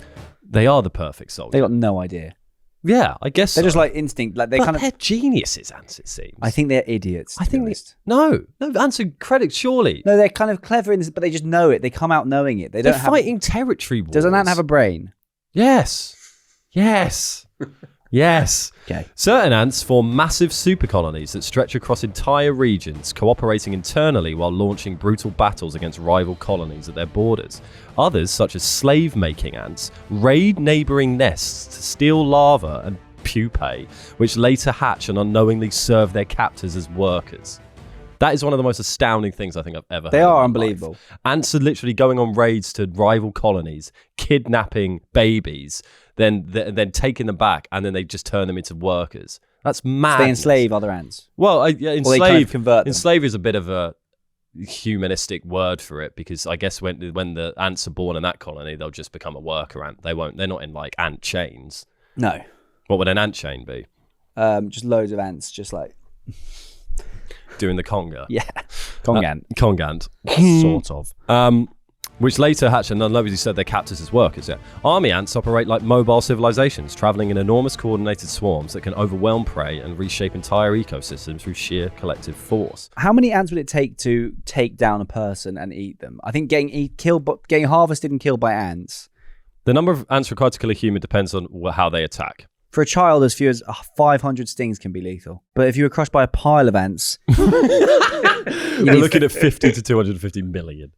They are the perfect soldier. They got no idea. Yeah, I guess They're so. just like instinct. Like They're geniuses, ants, it seems. I think they're idiots. I think honest. no, ants are credit, surely. No, they're kind of clever in this, but they just know it. They come out knowing it. They They're don't have. fighting territory wars. Does an ant have a brain? Yes. Yes. Yes. Okay. Certain ants form massive super colonies that stretch across entire regions, cooperating internally while launching brutal battles against rival colonies at their borders. Others, such as slave-making ants, raid neighboring nests to steal larvae and pupae, which later hatch and unknowingly serve their captors as workers. That is one of the most astounding things I think I've ever heard. They are in my unbelievable. life. Ants are literally going on raids to rival colonies, kidnapping babies, then taking them back, and then they just turn them into workers. That's mad. They enslave other ants. Well, Or they kind of convert them. enslave is a bit of a humanistic word for it, because I guess when the ants are born in that colony, they'll just become a worker ant. They're not in like ant chains. No. What would an ant chain be? Just loads of ants, just like Doing the conga. yeah, Congant. Congant. Sort of. Which later hatch and nobody said their captors as workers yet. Army ants operate like mobile civilizations, traveling in enormous coordinated swarms that can overwhelm prey and reshape entire ecosystems through sheer collective force. How many ants would it take to take down a person and eat them? I think getting harvested and killed by ants. The number of ants required to kill a human depends on how they attack. For a child, as few as 500 stings can be lethal. But if you were crushed by a pile of ants, We're looking at 50 to 250 million.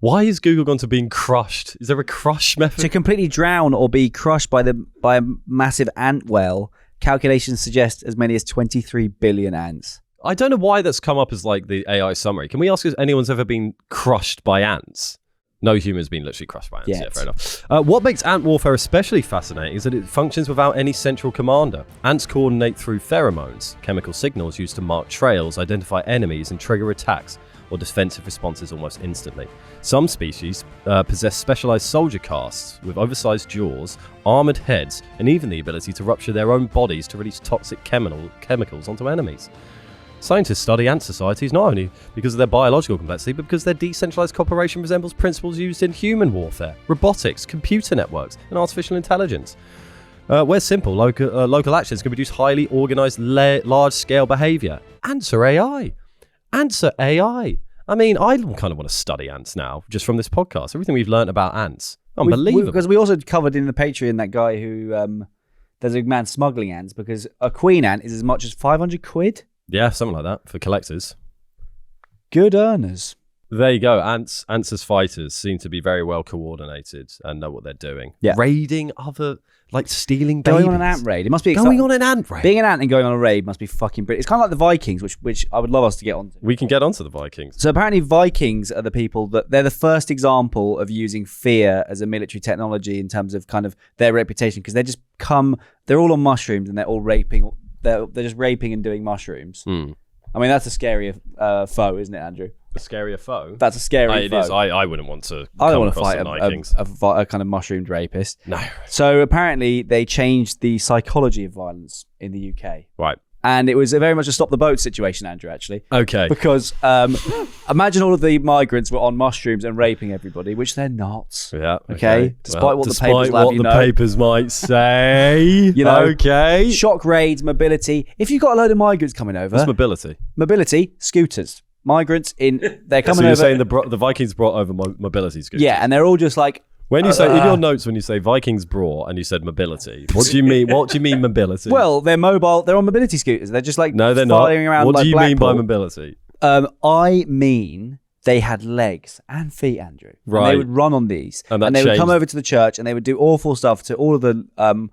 Why is Google gone to being crushed? Is there a crush method? to completely drown or be crushed by a massive ant well, calculations suggest as many as 23 billion ants. I don't know why that's come up as like the AI summary. Can we ask if anyone's ever been crushed by ants? No human's been literally crushed by ants. Yet. Yeah, fair enough. What makes ant warfare especially fascinating is that it functions without any central commander. Ants coordinate through pheromones, chemical signals used to mark trails, identify enemies, and trigger attacks or defensive responses almost instantly. Some species possess specialized soldier castes with oversized jaws, armored heads, and even the ability to rupture their own bodies to release toxic chemicals onto enemies. Scientists study ant societies not only because of their biological complexity, but because their decentralized cooperation resembles principles used in human warfare, robotics, computer networks, and artificial intelligence. Where simple, local actions can produce highly organized, large-scale behavior. Ants are AI. Ants are AI. I mean, I kind of want to study ants now, just from this podcast. Everything we've learned about ants. Unbelievable. Because we also covered in the Patreon that guy who... there's a man smuggling ants because a queen ant is as much as 500 quid. Yeah, something like that for collectors. Good earners. There you go. Ants as fighters seem to be very well coordinated and know what they're doing. Yeah. Raiding other, like stealing babies. Going on an ant raid. It must be going on an ant raid. Being an ant and going on a raid must be fucking brilliant. It's kind of like the Vikings, which I would love us to get onto. We can get onto the Vikings. So apparently Vikings are the people that they're the first example of using fear as a military technology in terms of kind of their reputation, because they're all on mushrooms and they're all raping. They're just raping and doing mushrooms. I mean, that's a scarier foe, isn't it, Andrew? A scarier foe? That's a scary foe. It is. I wouldn't want to I don't want to fight a kind of mushroomed rapist. No. So apparently they changed the psychology of violence in the UK. Right. And it was very much a stop the boat situation, Andrew, actually. Okay. Because imagine all of the migrants were on mushrooms and raping everybody, which they're not. Yeah. Okay. Despite what the papers might say. You know. Okay. Shock raids, mobility. If you've got a load of migrants coming over. What's mobility? Mobility, scooters. Migrants they're coming so you're over. saying the Vikings brought over mobility scooters? Yeah, and they're all just like. When you say in your notes, when you say Vikings brought and you said mobility, what do you mean? What do you mean mobility? Well, they're mobile. They're on mobility scooters. They're just like no, they're not. Around what like do you Blackpool. mean by mobility? I mean they had legs and feet, Andrew. Right. And they would run on these, and they would come over to the church and they would do awful stuff to all of the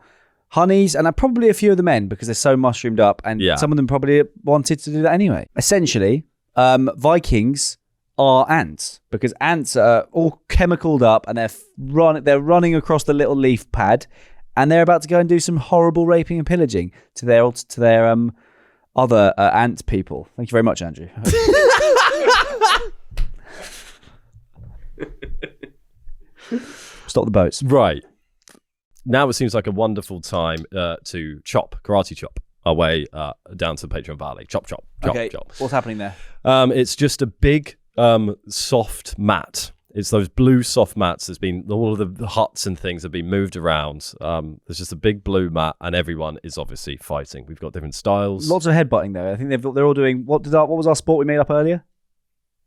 honeys and probably a few of the men because they're so mushroomed up, and some of them probably wanted to do that anyway. Essentially, Vikings are ants because ants are all chemicaled up and they're running across the little leaf pad and they're about to go and do some horrible raping and pillaging to their other ant people. Thank you very much, Andrew. Stop the boats. Right. Now it seems like a wonderful time to karate chop our way down to Patron Valley. Chop. Okay, what's happening there? It's just a big soft mat. It's those blue soft mats. There's been all of the huts and things have been moved around. There's just a big blue mat, and everyone is obviously fighting. We've got different styles. Lots of headbutting though. I think they're all doing. What was our sport we made up earlier?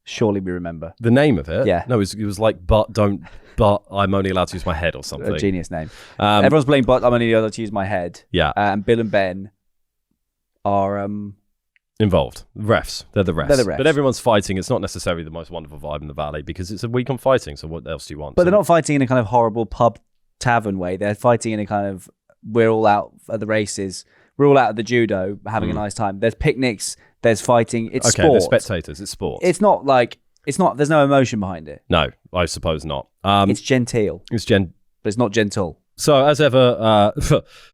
Surely we remember the name of it. Yeah. No, it was like but I'm only allowed to use my head or something. A genius name. Everyone's playing but I'm only allowed to use my head. Yeah. And Bill and Ben are involved. Refs. They're the refs. They're the refs. But everyone's fighting. It's not necessarily the most wonderful vibe in the valley because it's a week on fighting. So what else do you want? But they're not fighting in a kind of horrible pub tavern way. They're fighting in a kind of, we're all out at the races. We're all out at the judo having a nice time. There's picnics. There's fighting. It's sport. There's spectators. It's sport. It's not like, there's no emotion behind it. No, I suppose not. It's genteel. But it's not gentle. So, as ever,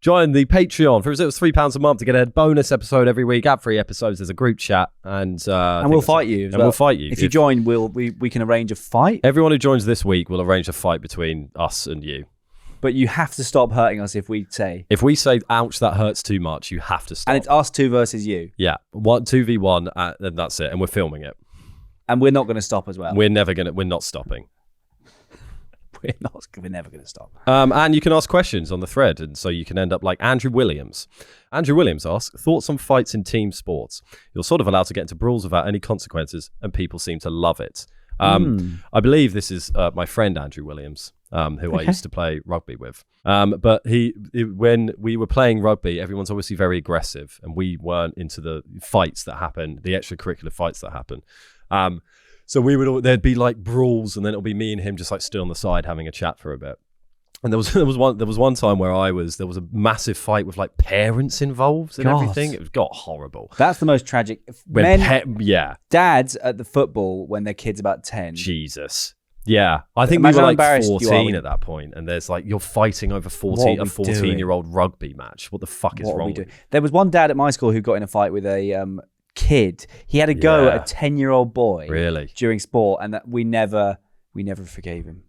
join the Patreon for it was £3 a month to get a bonus episode every week, ad-free episodes. There's a group chat, and we'll fight you. We'll fight you if you join. We can arrange a fight. Everyone who joins this week will arrange a fight between us and you. But you have to stop hurting us if we say, ouch, that hurts too much. You have to stop. And it's us two versus you. Yeah, 2v1, and that's it. And we're filming it. And we're not going to stop as well. We're not stopping. We're never going to stop. And you can ask questions on the thread, and so you can end up like Andrew Williams. Andrew Williams asks, thoughts on fights in team sports? You're sort of allowed to get into brawls without any consequences, and people seem to love it. I believe this is my friend Andrew Williams, who I used to play rugby with. But when we were playing rugby, everyone's obviously very aggressive, and we weren't into the fights that happen, the extracurricular fights that happen. So there'd be like brawls, and then it'll be me and him just like stood on the side having a chat for a bit. And there was one time where there was a massive fight with like parents involved and everything. It got horrible. That's the most tragic. Dads at the football when their kid's about 10. Jesus. Yeah. I think we were like 14 at that point, and there's like, you're fighting over a 14-year-old rugby match. What the fuck is wrong with you? There was one dad at my school who got in a fight with a kid. He had a go at a 10-year-old boy really during sport, and that we never forgave him.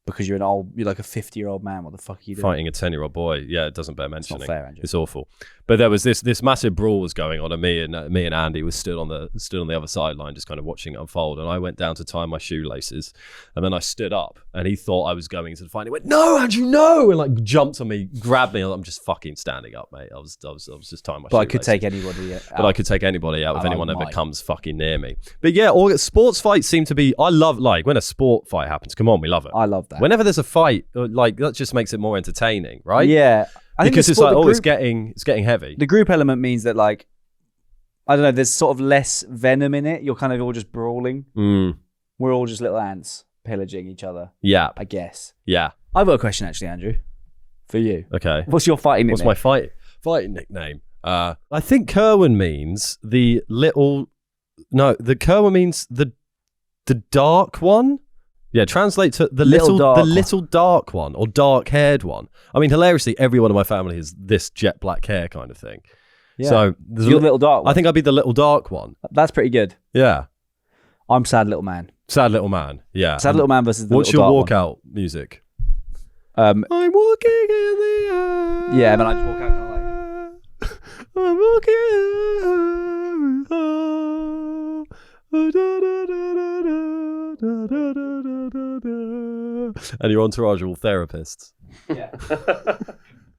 because you're like a 50-year-old man. What the fuck are you doing? Fighting a 10-year-old boy. Yeah, it doesn't bear mentioning. It's not fair, Andrew. It's awful. But there was this massive brawl was going on, and me and Andy was stood on the other sideline, just kind of watching it unfold. And I went down to tie my shoelaces, and then I stood up, and he thought I was going to the fight. He went, "No, Andrew, no!" and like jumped on me, grabbed me. I'm just fucking standing up, mate. I was just tying my. But shoelaces. I could take anybody out. But I could take anybody out if And I anyone ever might. comes fucking near me. But yeah, all sports fights seem to be. I love like when a sport fight happens. Come on, we love it. I love that. Whenever there's a fight, like that just makes it more entertaining, right? Yeah. I think because the it's like, the it's group- getting heavy. The group element means that, like, I don't know, there's sort of less venom in it. You're kind of all just brawling. We're all just little ants pillaging each other, Yeah, I guess. yeah. I've got a question, actually, Andrew, for you. Okay. What's your fighting nickname? What's my fighting nickname? I think Kerwin means the little. No, the Kerwin means the dark one. Yeah, translate to the Little little dark dark one or dark haired one. I mean, hilariously, everyone in my family has this jet black hair kind of thing. Yeah. So there's You're little dark one. I think I'd be the little dark one. That's pretty good. Yeah, I'm sad little man. sad little man. Yeah, Sad little man versus the What's little your dark walkout music? one. I'm walking in the air. Yeah, and then I just walk out kind of like... I'm walking. And your entourage are all therapists. Yeah.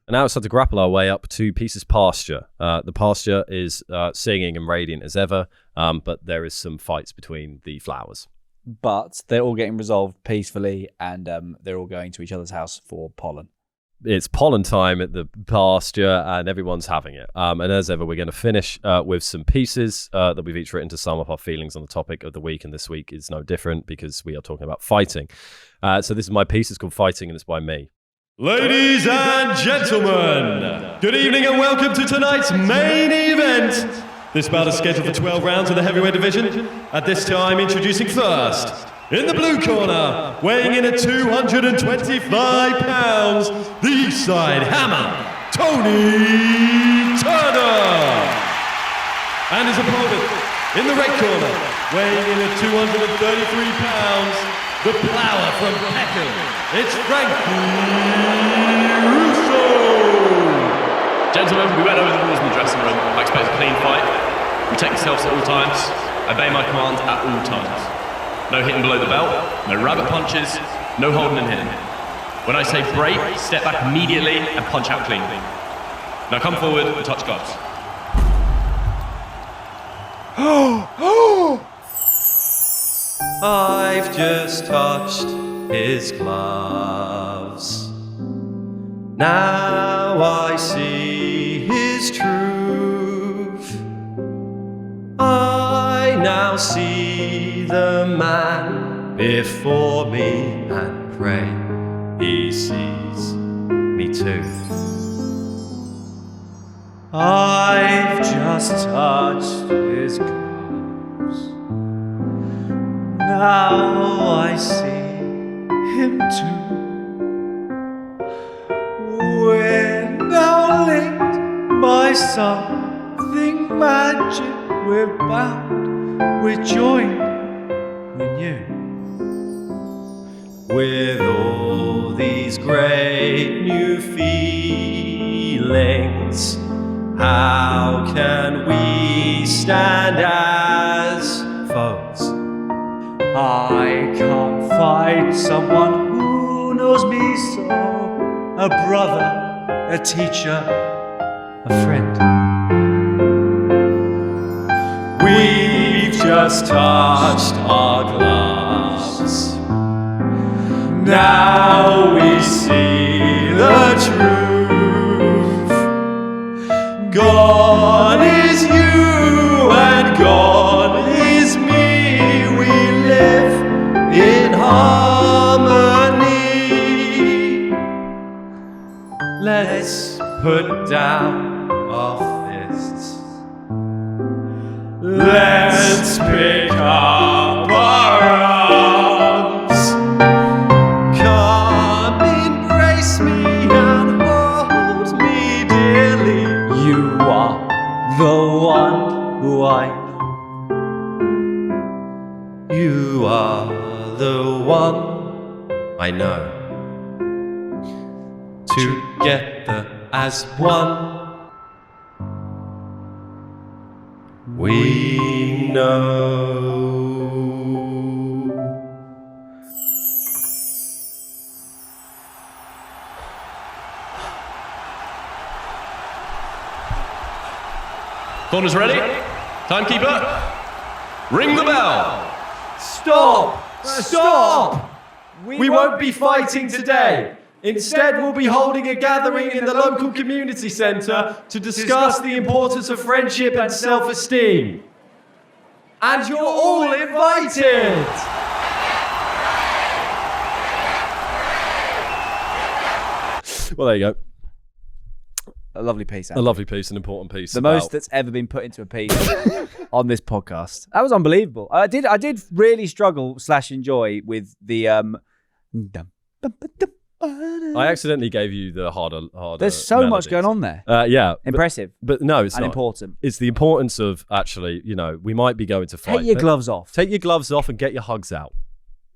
And now it's time to grapple our way up to Peace's pasture. The pasture is singing and radiant as ever, but there is some fights between the flowers. But they're all getting resolved peacefully, and they're all going to each other's house for pollen. It's pollen time at the pasture, and everyone's having it. And as ever, we're going to finish with some pieces that we've each written to sum up our feelings on the topic of the week. And this week is no different because we are talking about fighting. So this is my piece. It's called Fighting, and it's by me. Ladies and gentlemen, good evening and welcome to tonight's main event. This bout is scheduled for 12 rounds in the heavyweight division. At this time, introducing first, in the blue corner, weighing in at 225 pounds, the East Side Hammer, Tony Turner. And his opponent, in the red corner, weighing in at 233 pounds, the plower from Peckham, it's Frankie Russo. Gentlemen, we went over the rules in the dressing room. I expect a clean fight. Protect yourselves at all times. Obey my commands at all times. No hitting below the belt, no rabbit punches, no holding and hitting. When I say break, step back immediately and punch out clean. Now come forward and touch gloves. I've just touched his gloves. Now I see his truth. I now see the man before me and pray he sees me too. I've just touched his gloves. Now I see him too. We're now linked by something magic. We're bound, we're joined, we're new. With all these great new feelings, how can we stand as foes? I can't fight someone who knows me so. A brother, a teacher, a friend. We've just touched our gloves. Now we see the truth. Gone is you and gone is me. We live in harmony. Let's put down our fists. Let's pick up our arms. Come embrace me and hold me dearly. You are the one who I know. You are the one I know. together as one. We know. Corners ready? Timekeeper, ring the bell. Stop! Stop! We won't be fighting today. Instead, we'll be holding a gathering in the local community centre to discuss the importance of friendship and self-esteem. And you're all invited! Well, there you go. A lovely piece. A lovely piece, an important piece. The most that's ever been put into a piece on this podcast. That was unbelievable. I did really struggle / enjoy with the I accidentally gave you the harder. There's so melodies. much going on there. Yeah. Impressive. But no, it's and not. important. It's the importance of actually, we might be going to fight. Take your gloves off. Take your gloves off and get your hugs out.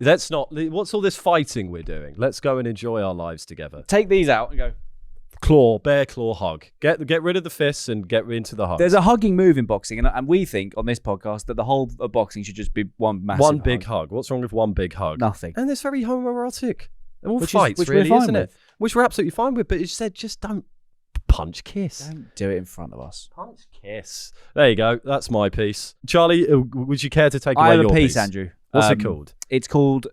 Let's not. What's all this fighting we're doing? Let's go and enjoy our lives together. Take these out and go. Bear claw hug. Get rid of the fists and get into the hug. There's a hugging move in boxing, and we think on this podcast that the whole of boxing should just be one massive big hug. What's wrong with one big hug? Nothing. And it's very homoerotic. They're all Which fights, we're really, fine isn't it? with. Which we're absolutely fine with. But you said just don't punch, kiss. Don't do it in front of us. Punch, kiss. There you go. That's my piece. Charlie, would you care to take I away have your a piece, piece? Andrew. What's it called? It's called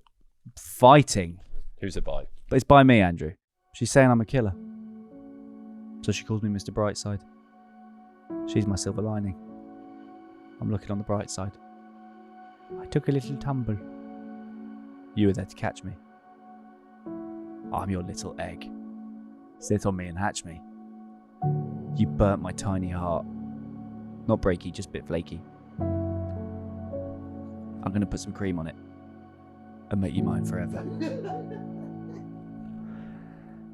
Fighting. Who's it by? But it's by me, Andrew. She's saying I'm a killer. So she calls me Mr. Brightside. She's my silver lining. I'm looking on the bright side. I took a little tumble. You were there to catch me. I'm your little egg. Sit on me and hatch me. You burnt my tiny heart. Not breaky, just a bit flaky. I'm going to put some cream on it and make you mine forever.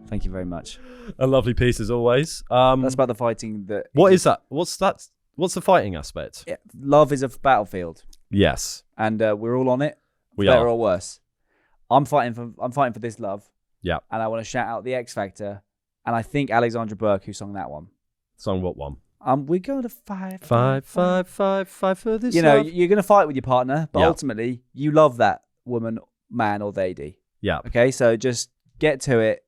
Thank you very much. A lovely piece as always. That's about the fighting that... What is that? What's that? What's the fighting aspect? Yeah, love is a battlefield. Yes. And we're all on it. We better are. or worse. I'm fighting for this love. Yeah. And I want to shout out the X Factor. And I think Alexandra Burke who sung that one. Song what one? We're going to fight. Fight for this You know, love. you're going to fight with your partner, but Yeah. ultimately, you love that woman, man, or they do. Yeah. Okay, so just get to it.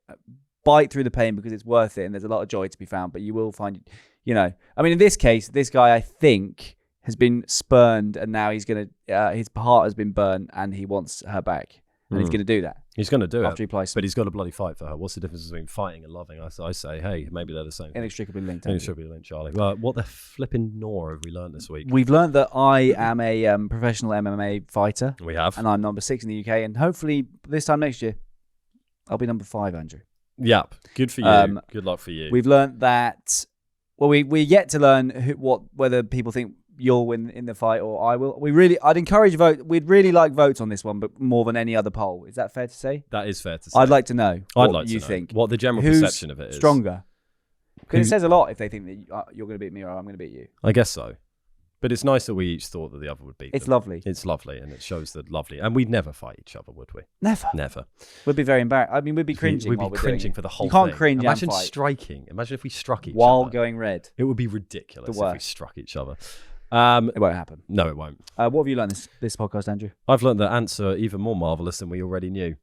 Bite through the pain because it's worth it and there's a lot of joy to be found, but you will find, I mean, in this case, this guy, I think, has been spurned and now he's going to, his heart has been burned and he wants her back. And he's going to do that. He's going to do after it. he plays. But he's got to bloody fight for her. What's the difference between fighting and loving? I say, hey, maybe they're the same thing. Inextricably linked. Inextricably linked, Charlie. Well, what the flipping gnaw have we learned this week? We've learned that I am a professional MMA fighter. We have. And I'm number 6 in the UK. And hopefully this time next year, I'll be number 5, Andrew. Yep. Good for you. Good luck for you. We've learned that. Well, we're yet to learn whether people think you'll win in the fight or I will. I'd encourage vote. We'd really like votes on this one, but more than any other poll. Is that fair to say? That is fair to say. I'd like to know. What you know think. what the general Who's perception of it is. Stronger. Because it says a lot if they think that you're going to beat me or I'm going to beat you. I guess so. But it's nice that we each thought that the other would beat It's them. lovely. It's lovely, and it shows that lovely. And we'd never fight each other, would we? Never. Never. We'd be very embarrassed. I mean, we'd be cringing. We'd be while we're cringing doing it. for the whole You can't thing. cringe Imagine and fight striking. Imagine if we struck each while other. going red. It would be ridiculous The if we worst. struck each other. It won't happen. No, it won't. What have you learned this podcast, Andrew? I've learned that ants are even more marvellous than we already knew.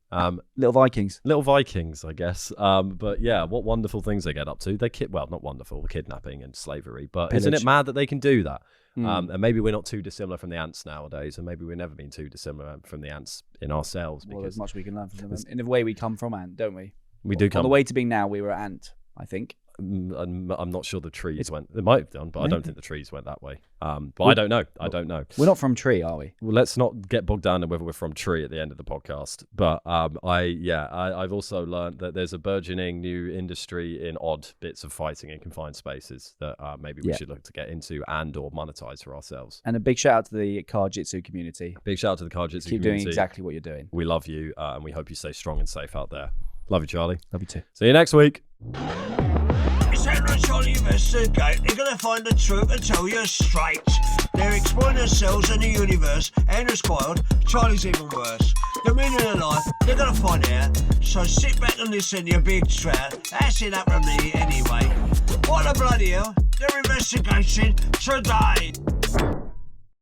Little Vikings. Little Vikings, I guess. But yeah, what wonderful things they get up to. Well, not wonderful, kidnapping and slavery. But isn't it mad that they can do that? And maybe we're not too dissimilar from the ants nowadays, and maybe we've never been too dissimilar from the ants in ourselves. Well, Because there's much we can learn from them. In the way we come from ant, don't we? we do On come. the way to being now, we were ant, I think. I'm not sure the trees went. They might have done, but I don't think the trees went that way. But I don't know. I don't know. We're not from tree, are we? Well, let's not get bogged down in whether we're from tree at the end of the podcast. But I've also learned that there's a burgeoning new industry in odd bits of fighting in confined spaces that maybe we should look to get into and or monetize for ourselves. And a big shout out to the car jitsu community. Big shout out to the car jitsu Keep community. doing exactly what you're doing. We love you, and we hope you stay strong and safe out there. Love you, Charlie. Love you too. See you next week. It's Henry Charlie investigate. They're gonna find the truth and tell you straight. They're exploiting themselves and the universe, and they're spoiled. Charlie's even worse. The meaning of life, they're gonna find out. So sit back and listen, you big trout. That's it up from me anyway. What the bloody hell? They're investigating today.